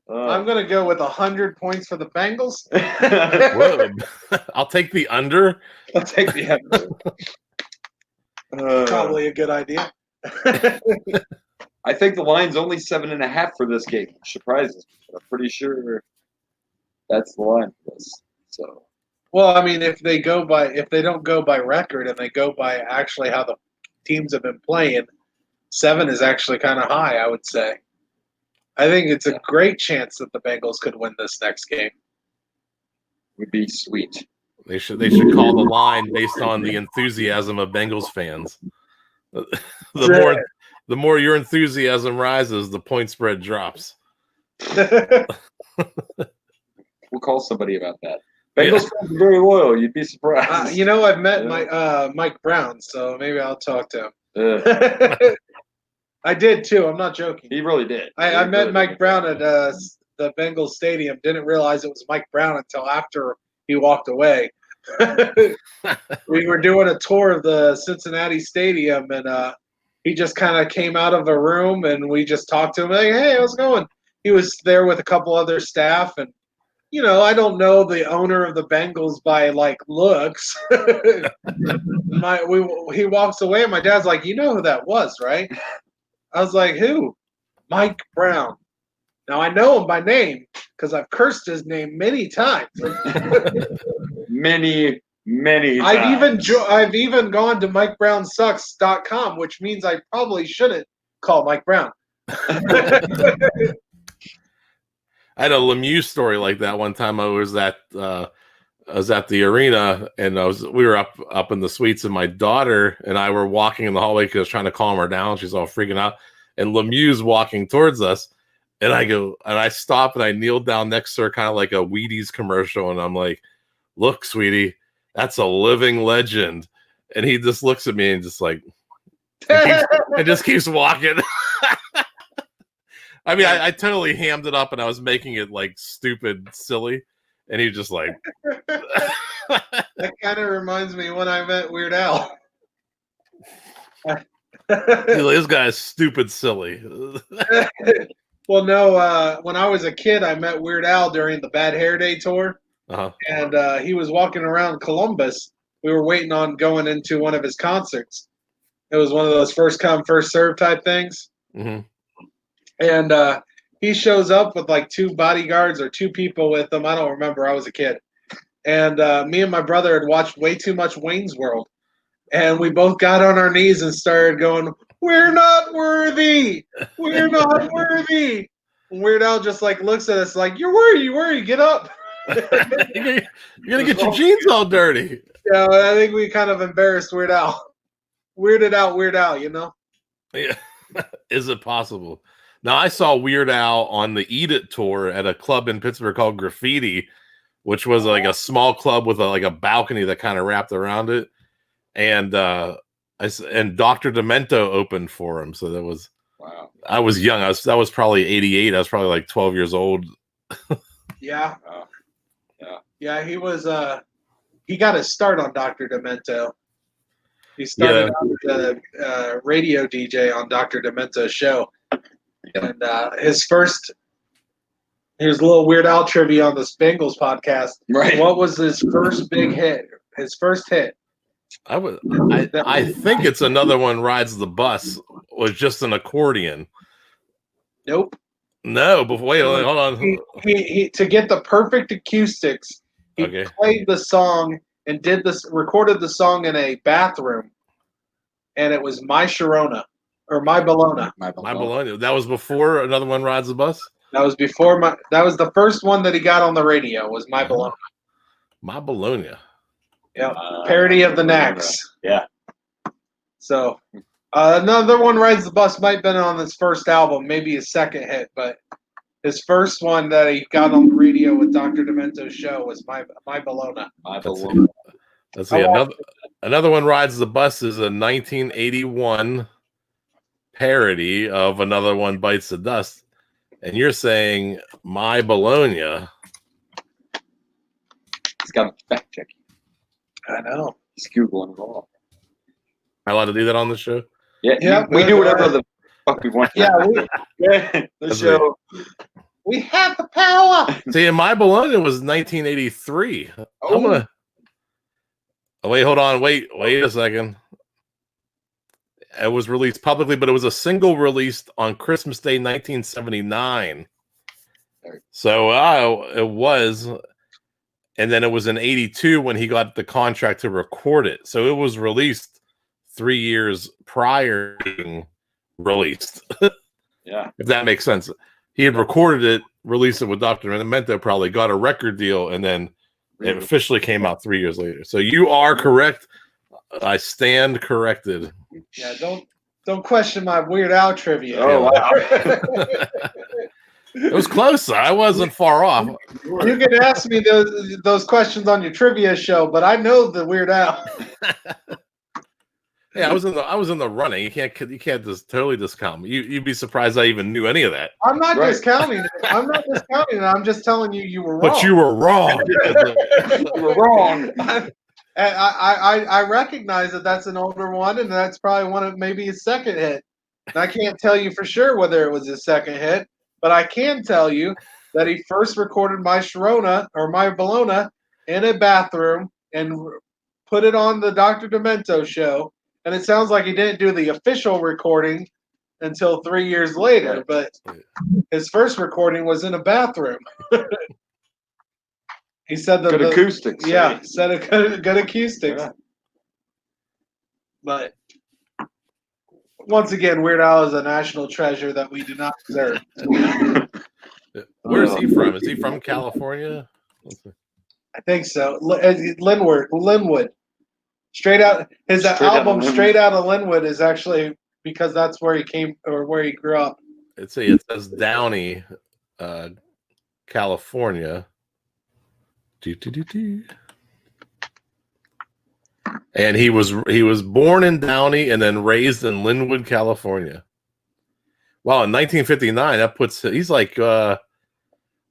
I'm going to go with 100 points for the Bengals. I'll take the under. I'll take the under. Probably a good idea. I think the line's only 7.5 for this game. Which surprises me, but I'm pretty sure that's the line for this. So, well, I mean, if they don't go by record and they go by actually how the teams have been playing, 7 is actually kind of high, I would say. I think it's a great chance that the Bengals could win this next game. Would be sweet. They should call the line based on the enthusiasm of Bengals fans. The more your enthusiasm rises, the point spread drops. We'll call somebody about that. Bengals fans are very loyal. You'd be surprised. I've met Mike Brown, so maybe I'll talk to him. I did too. I'm not joking. He really did. I met Mike Brown at the Bengals stadium. Didn't realize it was Mike Brown until after he walked away. We were doing a tour of the Cincinnati stadium, and he just kind of came out of a room, and we just talked to him like, "Hey, how's it going?" He was there with a couple other staff, and I don't know the owner of the Bengals by like looks. He walks away, and my dad's like, "You know who that was, right?" I was like, "Who?" Mike Brown. Now I know him by name because I've cursed his name many times. many times. I've even gone to MikeBrownSucks.com, which means I probably shouldn't call Mike Brown. I had a Lemieux story like that one time. I was at the arena, and we were up in the suites, and my daughter and I were walking in the hallway because I was trying to calm her down. She's all freaking out, and Lemieux's walking towards us, and I stop and I kneel down next to her, kind of like a Wheaties commercial, and I'm like, "Look, sweetie, that's a living legend." And he just looks at me and just like, and just keeps walking. I mean, I totally hammed it up, and I was making it like stupid, silly, and he just like. That kind of reminds me when I met Weird Al. This guy's stupid, silly. Well, no, when I was a kid, I met Weird Al during the Bad Hair Day tour, and he was walking around Columbus. We were waiting on going into one of his concerts. It was one of those first come, first serve type things. Mm-hmm. And he shows up with like 2 bodyguards or 2 people with him. I don't remember. I was a kid. And me and my brother had watched way too much Wayne's World. And we both got on our knees and started going, "We're not worthy. We're not worthy." And Weird Al just like looks at us like, "You're worthy, get up." You're going to get your jeans all dirty. Yeah, I think we kind of embarrassed Weird Al. Weirded out Weird Al, Yeah. Is it possible? Now, I saw Weird Al on the Eat It tour at a club in Pittsburgh called Graffiti, which was like a small club with a balcony that kind of wrapped around it. And Dr. Demento opened for him. So that was, wow. I was young. That was probably 88. I was probably like 12 years old. Yeah. Yeah. Yeah, he was, he got his start on Dr. Demento. He started out as a radio DJ on Dr. Demento's show. And here's a little Weird Al trivia on the Bengals podcast. Right. What was his first big hit? His first hit? I think it's Another One Rides the Bus. Was just an accordion. Nope. No, but wait, hold on. He to get the perfect acoustics, he played the song and recorded the song in a bathroom, and it was My Sharona or My Bologna. My Bologna. That was before Another One Rides the Bus. That was before that was the first one that he got on the radio. Was My Bologna. My Bologna. Yeah, parody of the Knacks. Yeah. So, Another One Rides the Bus might have been on his first album, maybe his second hit, but his first one that he got on the radio with Dr. Demento's show was My Bologna. My Bologna. Let's see. Another One Rides the Bus is a 1981 parody of Another One Bites the Dust. And you're saying My Bologna. He's got a fact check. I know. He's Googling it all. Am I allowed to do that on the show? Yeah, we do whatever the fuck we want. Yeah, the show. We have the power. See, in my balloon, it was 1983. I'm gonna. Oh, wait, hold on. Wait a second. It was released publicly, but it was a single released on Christmas Day, 1979. So it was, and then it was in 82 when he got the contract to record it. So it was released 3 years prior to being released. Yeah. If that makes sense. He had recorded it, released it with Dr. Memento, probably got a record deal, and then it officially came out 3 years later. So you are correct. I stand corrected. Yeah, don't question my Weird Al trivia. Oh, wow. It was close. I wasn't far off. You can ask me those questions on your trivia show, but I know the Weird Al. Yeah, I was in the running. You can't just totally discount me. You'd be surprised I even knew any of that. I'm not discounting it. I'm not discounting it. I'm just telling you were wrong. But you were wrong. You were wrong. I recognize that that's an older one, and that's probably one of maybe his second hit. And I can't tell you for sure whether it was his second hit, but I can tell you that he first recorded My Sharona or My Bologna in a bathroom and put it on the Dr. Demento show. And it sounds like he didn't do the official recording until 3 years later, but his first recording was in a bathroom. He said that good acoustics. Yeah, said good acoustics. Yeah. But once again, Weird Al is a national treasure that we do not deserve. Where is he from? Is he from California? I think so. Linwood. Straight out. His album Straight Out of Linwood is actually because that's where he came or where he grew up. It says Downey, California. And he was born in Downey and then raised in Linwood, California. Wow, in 1959, that puts he's like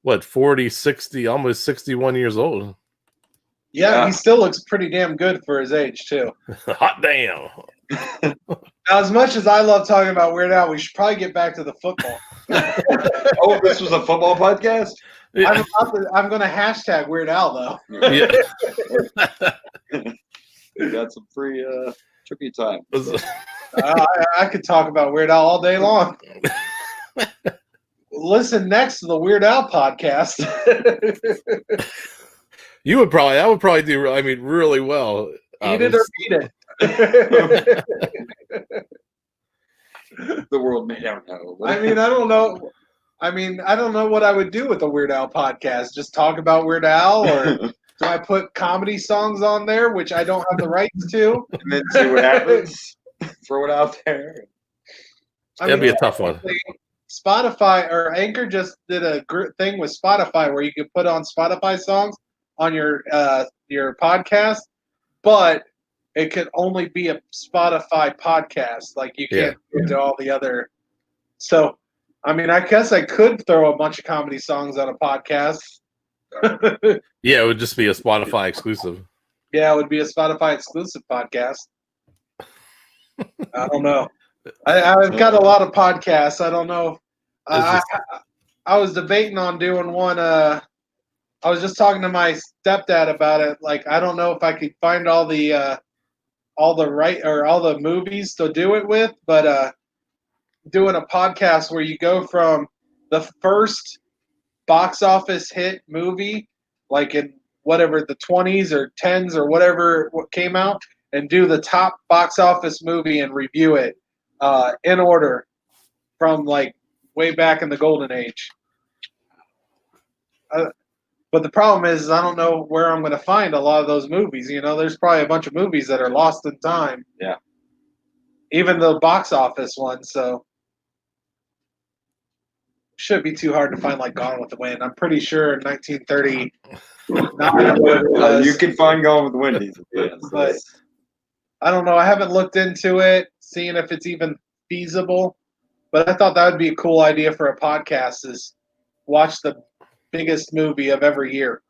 40, 60, almost 61 years old. Yeah, he still looks pretty damn good for his age too. Hot damn. Now, as much as I love talking about Weird Al, we should probably get back to the football. Oh, this was a football podcast? Yeah. I'm going to hashtag Weird Al, though. Yeah. We got some free tribute time. I could talk about Weird Al all day long. Listen next to the Weird Al podcast. That would probably do, really well. Eat it or beat it. The world may never know. I don't know. I don't know what I would do with the Weird Al podcast. Just talk about Weird Al, or do I put comedy songs on there, which I don't have the rights to? And then see what happens. Throw it out there. That'd be a tough one. Spotify or Anchor just did a thing with Spotify where you could put on Spotify songs on your podcast, but it could only be a Spotify podcast. Like you can't do all the other. So, I guess I could throw a bunch of comedy songs on a podcast. Yeah, it would just be a Spotify exclusive. Yeah, it would be a Spotify exclusive podcast. I don't know. I've got a lot of podcasts. I don't know. I was debating on doing one. I was just talking to my stepdad about it. Like, I don't know if I could find all the movies to do it with, but doing a podcast where you go from the first box office hit movie, like in whatever the 20s or 10s or whatever came out, and do the top box office movie and review it in order from like way back in the golden age. But the problem is I don't know where I'm going to find a lot of those movies. There's probably a bunch of movies that are lost in time. Yeah. Even the box office ones, so should be too hard to find like Gone with the Wind. I'm pretty sure in 1930. You can find Gone with the Wind. But I don't know. I haven't looked into it, seeing if it's even feasible. But I thought that would be a cool idea for a podcast: is watch the biggest movie of every year.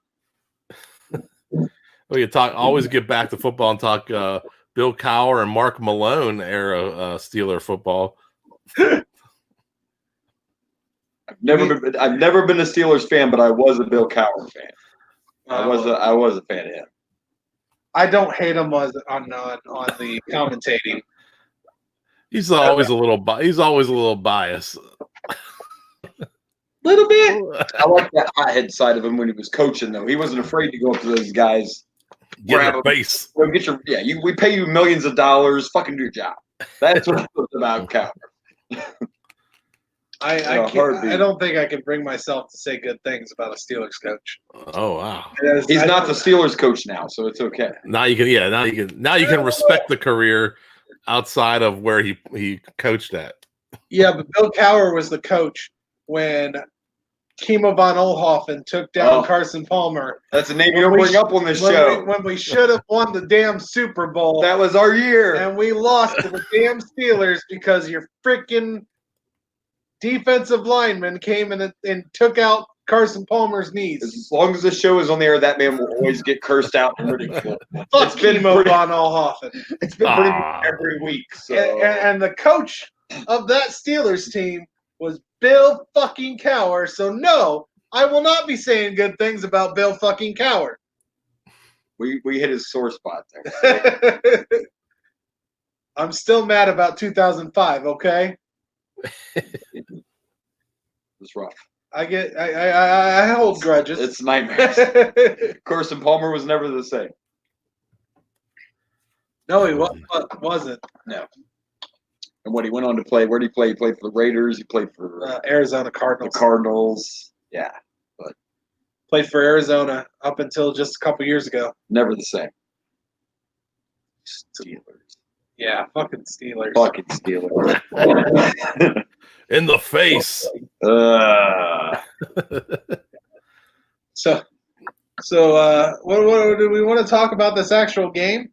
We could always get back to football and talk Bill Cowher and Mark Malone era Steeler football. I've never been a Steelers fan, but I was a Bill Cowher fan. I was a fan of him. I don't hate him on the commentating. He's always a little biased. Little bit. I like that hothead side of him when he was coaching, though. He wasn't afraid to go up to those guys. Get your face. Well, we pay you millions of dollars. Fucking do your job. That's what it's about, Cowher. I don't think I can bring myself to say good things about a Steelers coach. Oh wow. He's not the Steelers coach now, so it's okay. Now you can respect the career outside of where he coached at. Yeah, but Bill Cowher was the coach when Kimo von Oelhoffen took down Carson Palmer. That's a name you don't bring up on this show. When we should have won the damn Super Bowl. That was our year. And we lost to the damn Steelers because your freaking defensive lineman came in and took out Carson Palmer's knees. As long as the show is on the air, that man will always get cursed out and ridiculed. Fuck Kimo von Oelhoffen. It's been pretty much every week. So. And the coach of that Steelers team was Bill fucking Cowher. So no, I will not be saying good things about Bill fucking Cowher. We hit his sore spot there. So. I'm still mad about 2005. Okay. It was rough. I hold grudges. It's nightmares. Carson Palmer was never the same. No, he wasn't. No. And what he went on to play? Where did he play? He played for the Raiders. He played for Arizona Cardinals. The Cardinals. Yeah, but played for Arizona up until just a couple years ago. Never the same. Steelers. Yeah, fucking Steelers. Fucking Steelers. In the face. So, what do we want to talk about this actual game?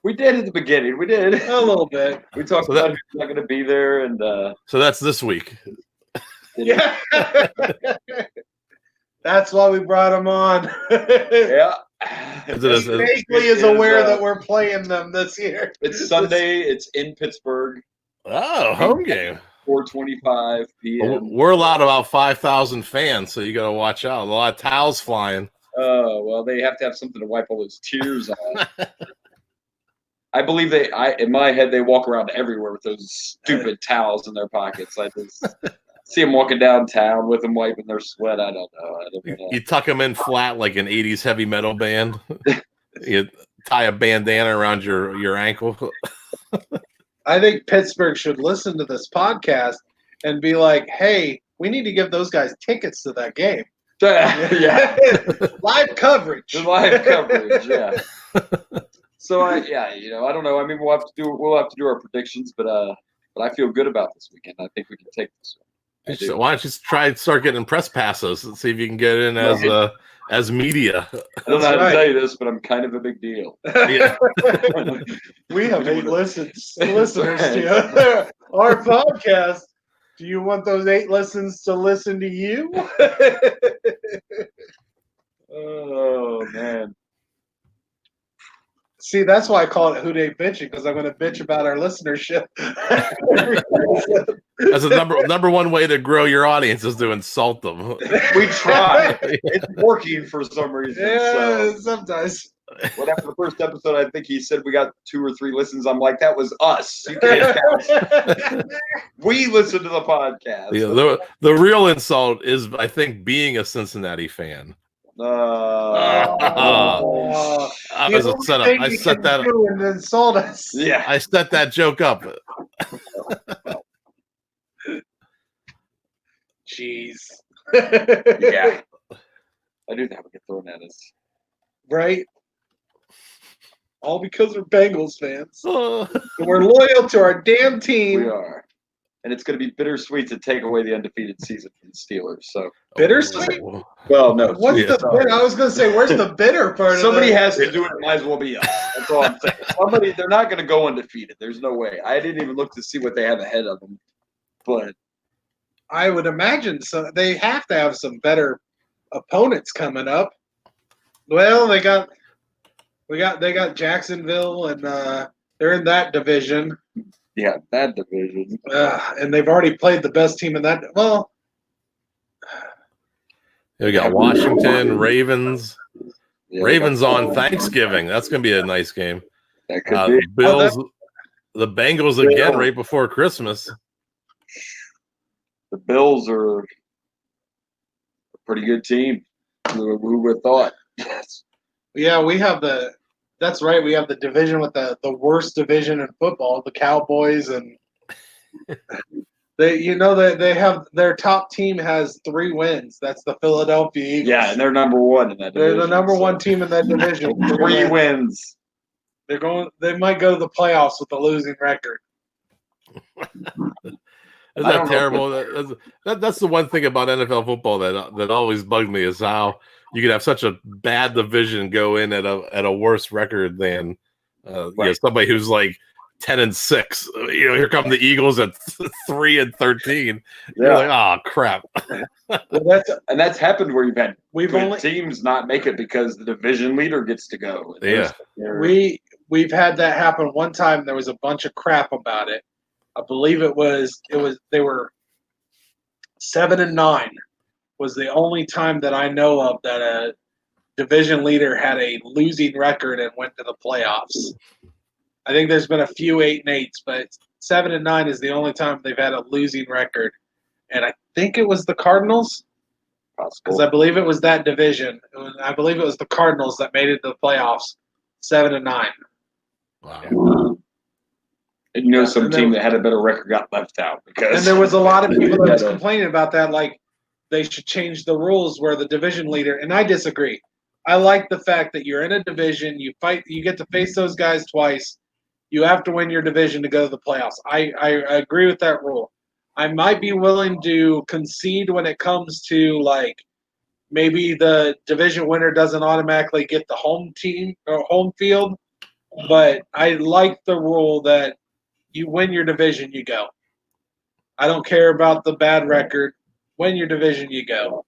We did at the beginning. We did a little bit. We talked about who's not going to be there, and so that's this week. Yeah, that's why we brought him on. Yeah, he vaguely is aware that we're playing them this year. It's Sunday. It's in Pittsburgh. Oh, home game. 4:25 p.m. We're allowed about 5,000 fans, so you got to watch out. A lot of towels flying. Oh well, they have to have something to wipe all those tears on. I believe in my head, they walk around everywhere with those stupid towels in their pockets. I just see them walking downtown with them wiping their sweat. I don't know. You tuck them in flat like an 80s heavy metal band. You tie a bandana around your ankle. I think Pittsburgh should listen to this podcast and be like, hey, we need to give those guys tickets to that game. Yeah. Live coverage. Live coverage, yeah. So I don't know. I mean, we'll have to do our predictions, but I feel good about this weekend. I think we can take this one. So why don't you start getting press passes and see if you can get in as media? I don't know how to tell you this, but I'm kind of a big deal. Yeah. We have 8 listeners to our podcast. Do you want those 8 listens to listen to you? Oh man. See, that's why I call it Who Dey Bitching, because I'm going to bitch about our listenership. That's the number one way to grow your audience is to insult them. We try. It's working for some reason. Yeah, so. sometimes. Well, after the first episode, I think he said we got 2 or 3 listens. I'm like, that was us. You can't count. We listen to the podcast. Yeah, the real insult is, I think, being a Cincinnati fan. I set that up. And insult us. Yeah, I set that joke up. Jeez. Yeah. I do that would get thrown at us. Right? All because we're Bengals fans. We're loyal to our damn team. We are. And it's going to be bittersweet to take away the undefeated season from the Steelers. So bittersweet? Well, no. What's the bitter? I was going to say, where's the bitter part? Somebody has to do it. It might as well be us. That's all I'm saying. They're not going to go undefeated. There's no way. I didn't even look to see what they have ahead of them. But I would imagine so. They have to have some better opponents coming up. Well, they got Jacksonville, and they're in that division. Yeah, that division. And they've already played the best team in that. Well, We got Washington, Ravens. Yeah, Ravens on Thanksgiving. That's going to be a nice game. That could be. Bills, the Bengals again right before Christmas. The Bills are a pretty good team. Who would have thought? yeah, we have the. That's right. We have the division with the worst division in football, the Cowboys, and they have their top team has 3 wins. That's the Philadelphia Eagles. Yeah, and they're number 1 in that division. They're the number 1 team in that division. 3 wins. They might go to the playoffs with a losing record. Is that terrible? That's the one thing about NFL football that always bugged me is how you could have such a bad division go in at a worse record than somebody who's like 10-6. Here come the Eagles at 3-13. You're like, oh crap. That's happened where you've had only teams not make it because the division leader gets to go. Yeah, we've had that happen one time. There was a bunch of crap about it. I believe they were 7-9 was the only time that I know of that a division leader had a losing record and went to the playoffs. I think there's been a few 8-8s, but 7-9 is the only time they've had a losing record. And I think it was the Cardinals, because I believe it was that division. I believe it was the Cardinals that made it to the playoffs, 7-9. Wow. And some team that had a better record got left out because. And there was a lot of people that was complaining about that, like they should change the rules where the division leader. And I disagree. I like the fact that you're in a division, you get to face those guys twice. You have to win your division to go to the playoffs. I agree with that rule. I might be willing to concede when it comes to like maybe the division winner doesn't automatically get the home team or home field, but I like the rule that you win your division, you go. I don't care about the bad record. Win your division, you go.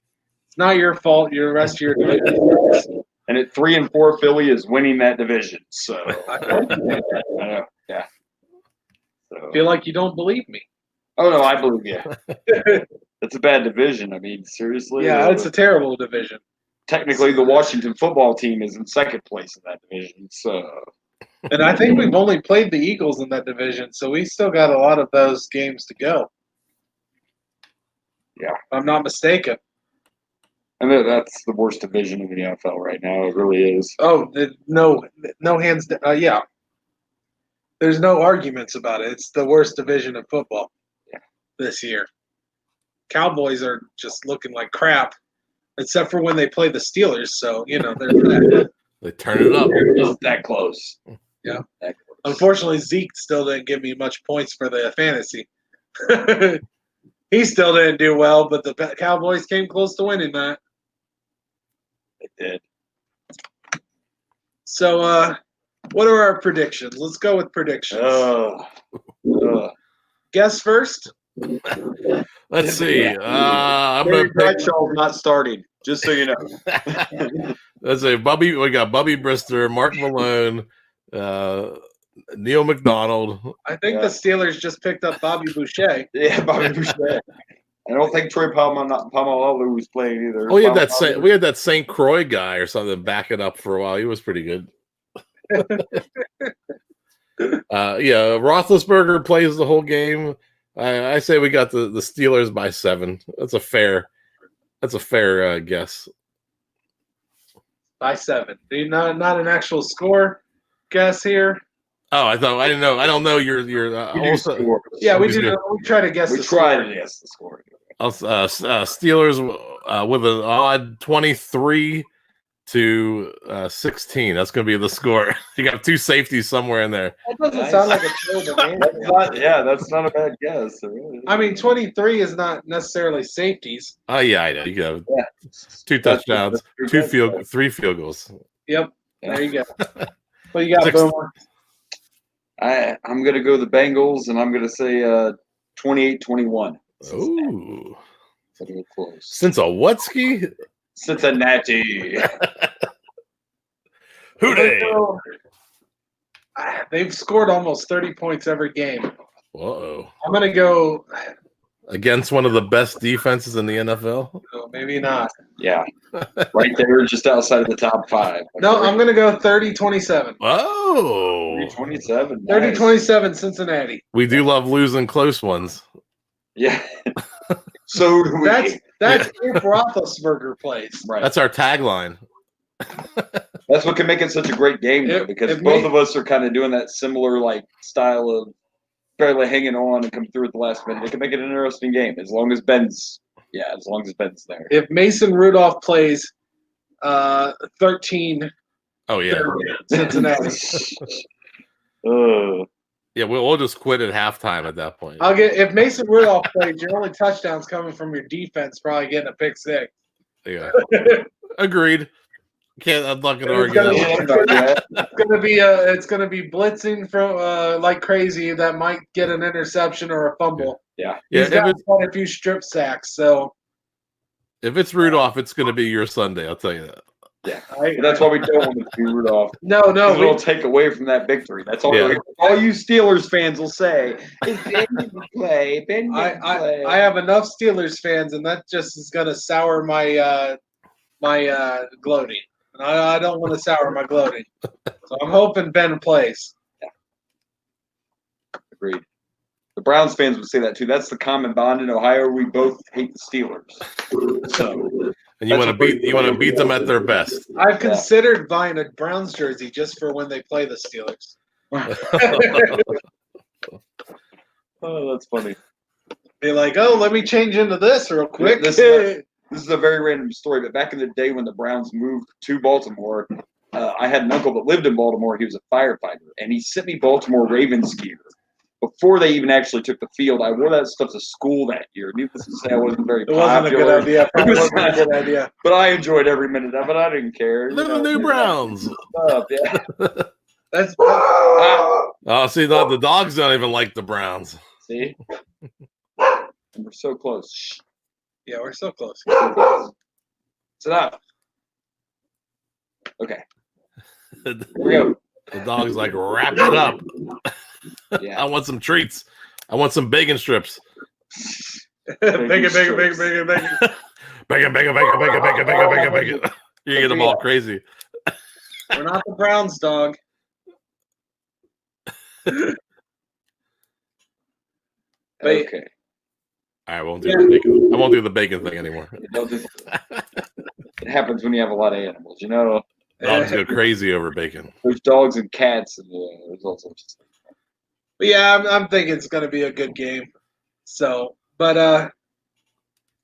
It's not your fault. You're the rest of your division. And at 3-4, Philly is winning that division. So I know. Yeah. So. I feel like you don't believe me. Oh no, I believe you. It's a bad division. I mean, seriously. Yeah, it's a terrible division. Technically, the Washington football team is in second place in that division. So. And I think we've only played the Eagles in that division, so we still got a lot of those games to go. Yeah. If I'm not mistaken. I mean, that's the worst division in the NFL right now. It really is. Oh, no hands. Yeah. There's no arguments about it. It's the worst division of football this year. Cowboys are just looking like crap, except for when they play the Steelers. So, there's that. They turn it up. It's that close. Yeah. That close. Unfortunately, Zeke still didn't give me much points for the fantasy. He still didn't do well, but the Cowboys came close to winning that. They did. So, what are our predictions? Let's go with predictions. Guess first. Let's see. I'm Barry gonna pick. Bradshaw's not starting, just so you know. Let's say we got Bubby Brister, Mark Malone, Neil McDonald. I think the Steelers just picked up Bobby Boucher. Yeah, Bobby Boucher. I don't think Troy Polamalu was playing either. We had that St. Croix guy or something back it up for a while. He was pretty good. Roethlisberger plays the whole game. I say we got the Steelers by 7. That's a fair guess. By 7. Not an actual score guess here. Oh, I didn't know. I don't know your also. Yeah, we do. We try to guess. We try to guess the score. Steelers with an odd 23-16. That's going to be the score. You got 2 safeties somewhere in there. That doesn't sound like a terrible game. That's not a bad guess. I mean, 23 is not necessarily safeties. Oh yeah, I know. You got 2 touchdowns, 3 field goals. Yep. There you go. What you got, Boomer? I'm going to go the Bengals, and I'm going to say 28-21. Ooh. Close. Cincinnati. Who they? They've scored almost 30 points every game. Whoa. I'm gonna go. Against one of the best defenses in the NFL? Oh, maybe not. Yeah. Right there, just outside of the top 5. No, I'm gonna go 30-27. Oh. 27. 30-27 Cincinnati. We do love losing close ones. Yeah. So do we. That's if Roethlisberger plays. Right. That's our tagline. That's what can make it such a great game, though, because both of us are kind of doing that similar like style of barely hanging on and coming through at the last minute. It can make it an interesting game as long as Ben's there. If Mason Rudolph plays 13, Oh yeah. Cincinnati. Yeah, we'll just quit at halftime at that point. If Mason Rudolph plays, your only touchdowns coming from your defense, probably getting a pick 6. Yeah. Agreed. I'm not gonna argue that. It's gonna be blitzing from like crazy that might get an interception or a fumble. Yeah. He's got quite a few strip sacks, so if it's Rudolph, it's gonna be your Sunday, I'll tell you that. Yeah. That's why we don't want it to be Rudolph. No, we'll take away from that victory. That's all. Yeah. All you Steelers fans will say is Ben didn't play. Ben didn't play. I have enough Steelers fans, and that just is gonna sour my gloating. I don't want to sour my gloating. So I'm hoping Ben plays. Yeah. Agreed. The Browns fans would say that too. That's the common bond in Ohio. We both hate the Steelers. So, and you want to beat them at their best. I've considered buying a Browns jersey just for when they play the Steelers. Oh, that's funny. Be like, oh, let me change into this real quick. This is a very random story, but back in the day when the Browns moved to Baltimore, I had an uncle that lived in Baltimore. He was a firefighter, and he sent me Baltimore Ravens gear before they even actually took the field. I wore that stuff to school that year. Needless to say, I wasn't very popular. It wasn't a good idea. It wasn't a good idea. But I enjoyed every minute of it. I didn't care. They're the new Browns. Yeah. That's oh, see, the dogs don't even like the Browns. See? And we're so close. Yeah, we're so close. Sit up. Okay. Here we go. The dog's like, wrap it up. Yeah. I want some treats. I want some bacon strips. Bacon. Bacon. You get them all crazy. We're not the Browns, dog. Okay. I won't do the bacon. I won't do the bacon thing anymore. It happens when you have a lot of animals, you know. Dogs go crazy over bacon. There's dogs and cats, and there's all sorts of stuff. But yeah, I'm thinking it's going to be a good game. So, but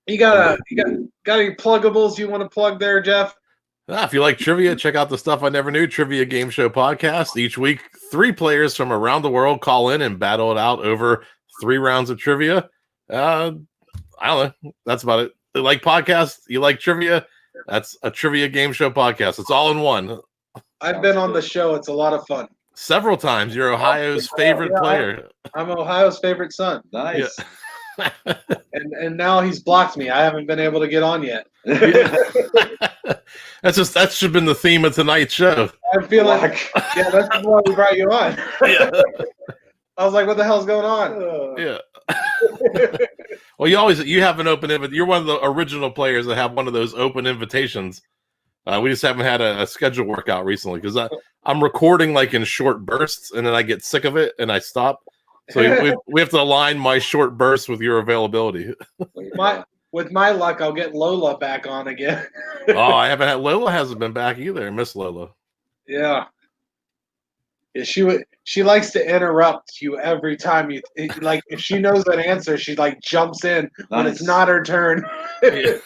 you got any pluggables you want to plug there, Jeff? If you like trivia, check out the Stuff I Never Knew Trivia Game Show podcast. Each week, 3 players from around the world call in and battle it out over 3 rounds of trivia. I don't know. That's about it. You like podcasts? You like trivia? That's a trivia game show podcast. It's all in one. I've been on the show. It's a lot of fun. Several times. You're Ohio's favorite player. I'm Ohio's favorite son. Nice. Yeah. and now he's blocked me. I haven't been able to get on yet. That should have been the theme of tonight's show. I'm feeling yeah, that's why we brought you on. Yeah. I was like, what the hell's going on? Yeah. Well, you have an open invitation. You're one of the original players that have one of those open invitations. We just haven't had a schedule workout recently because I'm recording like in short bursts and then I get sick of it and I stop. So we have to align my short bursts with your availability. With my luck, I'll get Lola back on again. Oh, I haven't had Lola hasn't been back either. I miss Lola. Yeah. She likes to interrupt you every time like if she knows an answer, she like jumps in when it's not her turn. Yeah.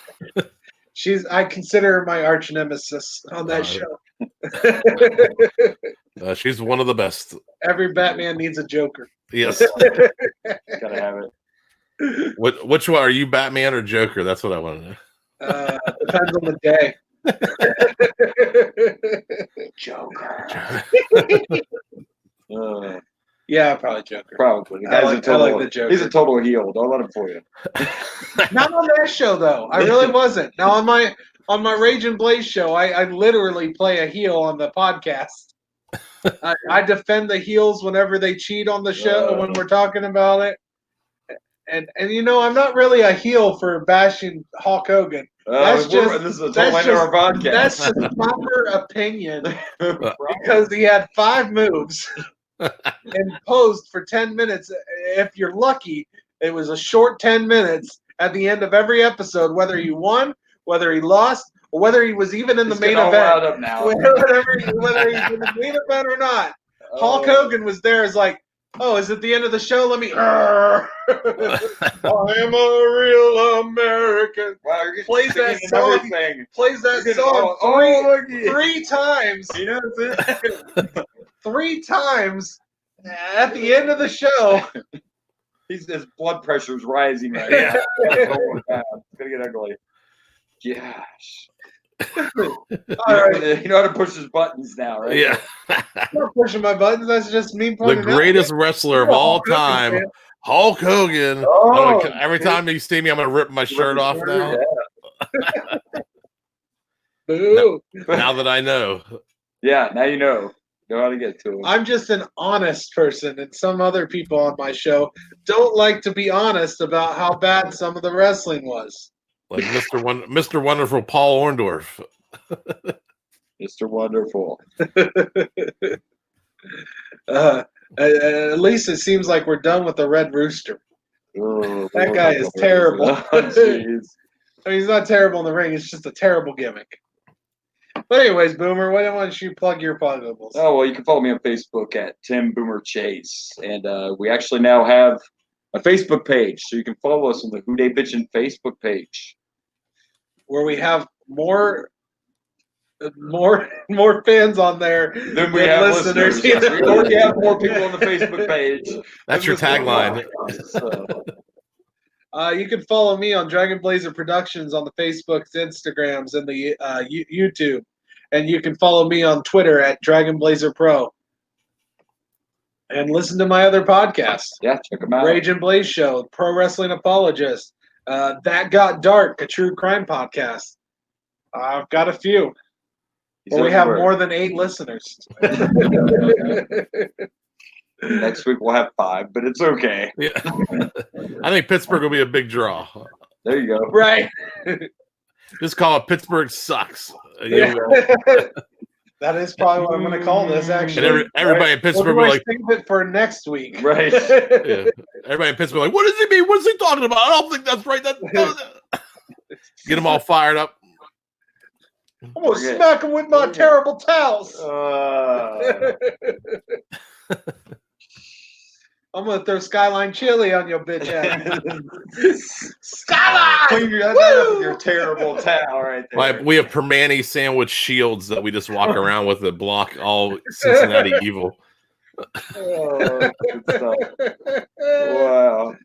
I consider her my arch nemesis on that show. She's one of the best. Every Batman needs a Joker. Yes. Gotta have it. Which one are you, Batman or Joker? That's what I want to know. Depends on the day. Joker. Yeah, probably Joker. Probably. I like the Joker. He's a total heel. Don't let him fool you. Not on that show though. I really wasn't. Now on my Rage and Blaze show, I literally play a heel on the podcast. I defend the heels whenever they cheat on the show when we're talking about it. And you know, I'm not really a heel for bashing Hulk Hogan. This is a total end of our podcast. That's just proper opinion because he had 5 moves and posed for 10 minutes. If you're lucky, it was a short 10 minutes at the end of every episode, whether he won, whether he lost, or whether he was even in the main event. Up now. whether he's in the main event or not. Hulk Hogan was there as like, oh, is it the end of the show? Let me. I am a real American. Wow, you're plays that song. Plays that song three times. He knows it. 3 times at the end of the show. His blood pressure's rising right now. It's gonna get ugly. Gosh. You know how to push his buttons now, right? Yeah. I'm not pushing my buttons. That's just me pointing The greatest wrestler of all time, Hulk Hogan. Every time you see me, I'm going to rip my shirt off now. Boo. Now that I know. Yeah, now you know. Know how to get to him. I'm just an honest person, and some other people on my show don't like to be honest about how bad some of the wrestling was. Like Mr. Wonderful Paul Orndorff. Mr. Wonderful. At least it seems like we're done with the Red Rooster. Oh, that guy is terrible. I mean, he's not terrible in the ring. It's just a terrible gimmick. But anyways, Boomer, why don't you plug your pluggables? Oh, well, you can follow me on Facebook at Tim Boomer Chase. And we actually now have a Facebook page, so you can follow us on the Dey Bitching Facebook page, where we have more fans on there than we have listeners. We already have more people on the Facebook page. That's your tagline. You can follow me on Dragon Blazer Productions on the Facebooks, Instagrams, and the YouTube, and you can follow me on Twitter at Dragon Blazer Pro. And listen to my other podcasts. Yeah, check them out. Rage and Blaze Show, Pro Wrestling Apologist, That Got Dark, a true crime podcast. I've got a few. Well, we have more than 8 listeners. Next week we'll have 5, but it's okay. Yeah. I think Pittsburgh will be a big draw. There you go. Right. Just call it Pittsburgh Sucks. Yeah. That is probably what I'm going to call this, actually. And everybody in Pittsburgh will like save it for next week. Right. Yeah. Everybody in Pittsburgh like, what does he mean? What is he talking about? I don't think that's right. Get them all fired up. I'm going to smack him with my terrible towels. I'm going to throw Skyline chili on your bitch ass. Skyline! Clean that up with your terrible towel right there. Like, we have Permane sandwich shields that we just walk around with that block all Cincinnati evil. Oh, good stuff. Wow.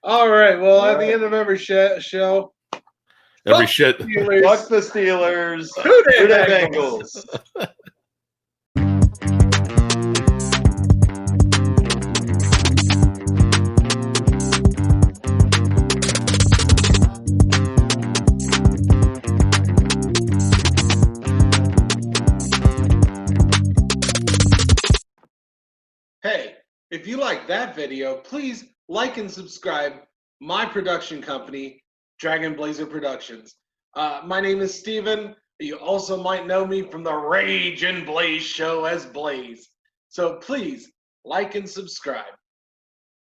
All right. Well, at the end of every show, every shit. Steelers. Fuck the Steelers. Who the Bengals? Hey, if you like that video, please like and subscribe my production company, Dragon Blazer Productions. My name is Steven. You also might know me from the Rage and Blaze show as Blaze. So please like and subscribe.